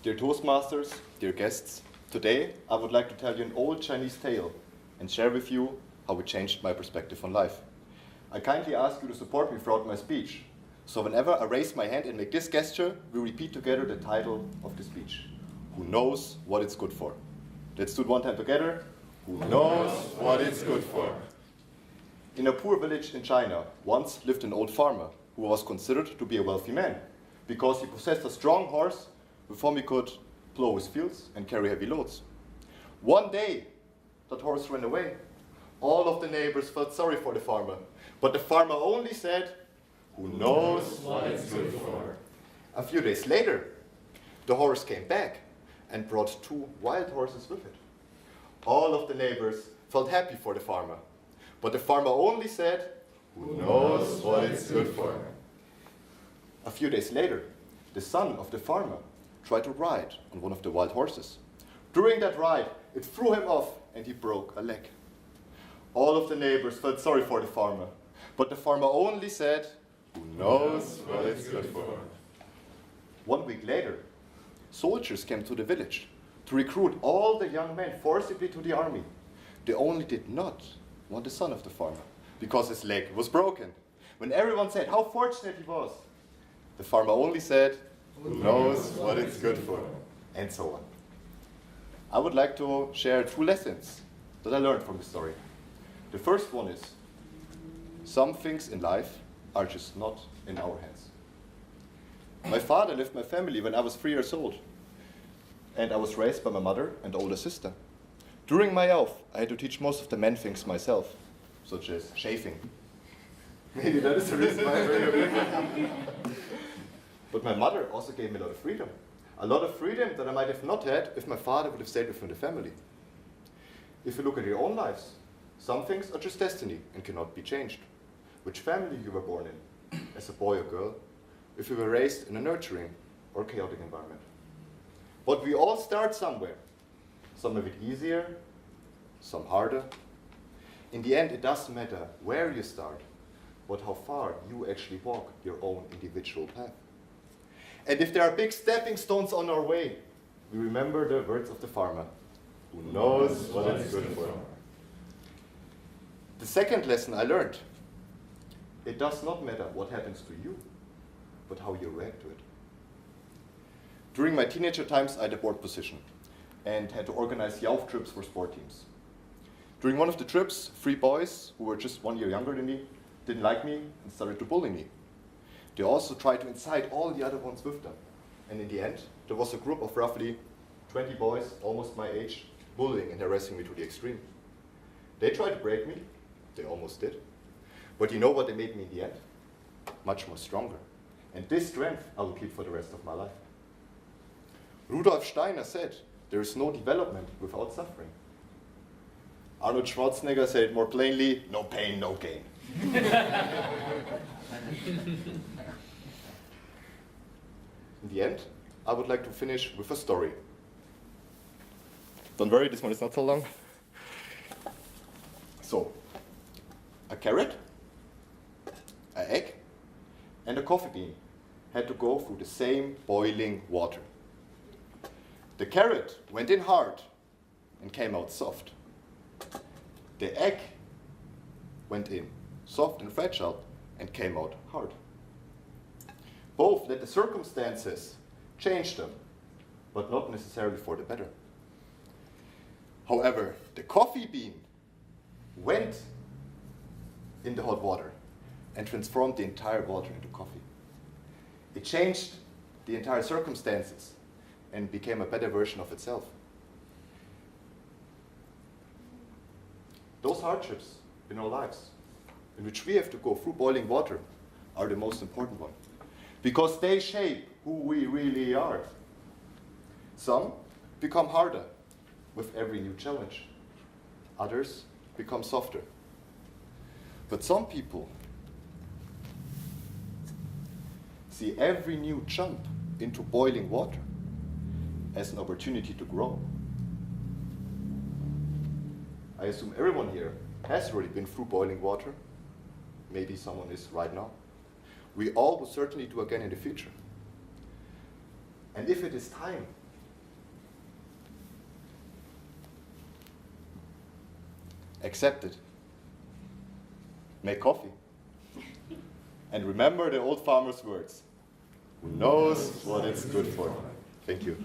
Dear Toastmasters, dear guests, today I would like to tell you an old Chinese tale and share with you how it changed my perspective on life. I kindly ask you to support me throughout my speech. So whenever I raise my hand and make this gesture, we repeat together the title of the speech. Who knows what it's good for? Let's do it one time together. Who knows what it's good for? In a poor village in China, once lived an old farmer who was considered to be a wealthy man because he possessed a strong horse with whom he could plow his fields and carry heavy loads. One day, that horse ran away. All of the neighbors felt sorry for the farmer, but the farmer only said, "Who knows what it's good for?" A few days later, the horse came back and brought 2 wild horses with it. All of the neighbors felt happy for the farmer, but the farmer only said, "Who knows what it's good for?" A few days later, the son of the farmer tried to ride on one of the wild horses. During that ride, it threw him off and he broke a leg. All of the neighbors felt sorry for the farmer, but the farmer only said, "Who knows what it's good for?" 1 week later, soldiers came to the village to recruit all the young men forcibly to the army. They only did not want the son of the farmer because his leg was broken. When everyone said how fortunate he was, the farmer only said, "Who knows what it's good for?" And so on. I would like to share 2 lessons that I learned from the story. The first one is, some things in life are just not in our hands. My father left my family when I was 3 years old, and I was raised by my mother and older sister. During my youth, I had to teach most of the men things myself, such as shaving. Maybe that is the reason why I'm very But my mother also gave me a lot of freedom. A lot of freedom that I might have not had if my father would have stayed within the family. If you look at your own lives, some things are just destiny and cannot be changed. Which family you were born in, as a boy or girl, if you were raised in a nurturing or chaotic environment. But we all start somewhere. Some of it easier, some harder. In the end, it doesn't matter where you start, but how far you actually walk your own individual path. And if there are big stepping stones on our way, we remember the words of the farmer, "Who knows what it's good for?" The second lesson I learned, it does not matter what happens to you, but how you react to it. During my teenager times, I had a board position and had to organize youth trips for sport teams. During one of the trips, 3 boys, who were just 1 year younger than me, didn't like me and started to bully me. They also tried to incite all the other ones with them. And in the end, there was a group of roughly 20 boys, almost my age, bullying and harassing me to the extreme. They tried to break me, they almost did. But you know what they made me in the end? Much more stronger. And this strength I will keep for the rest of my life. Rudolf Steiner said, "There is no development without suffering." Arnold Schwarzenegger said it more plainly, "No pain, no gain." In the end, I would like to finish with a story. Don't worry, this one is not so long. So, a carrot, an egg, and a coffee bean had to go through the same boiling water. The carrot went in hard and came out soft. The egg went in soft and fragile and came out hard. Both let the circumstances change them, but not necessarily for the better. However, the coffee bean went in the hot water and transformed the entire water into coffee. It changed the entire circumstances and became a better version of itself. Those hardships in our lives, in which we have to go through boiling water, are the most important one, because they shape who we really are. Some become harder with every new challenge. Others become softer. But some people see every new jump into boiling water as an opportunity to grow. I assume everyone here has already been through boiling water. Maybe someone is right now. We all will certainly do again in the future. And if it is time Accept it. Make coffee. And remember the old farmer's words. Who knows what it's good for? Thank you.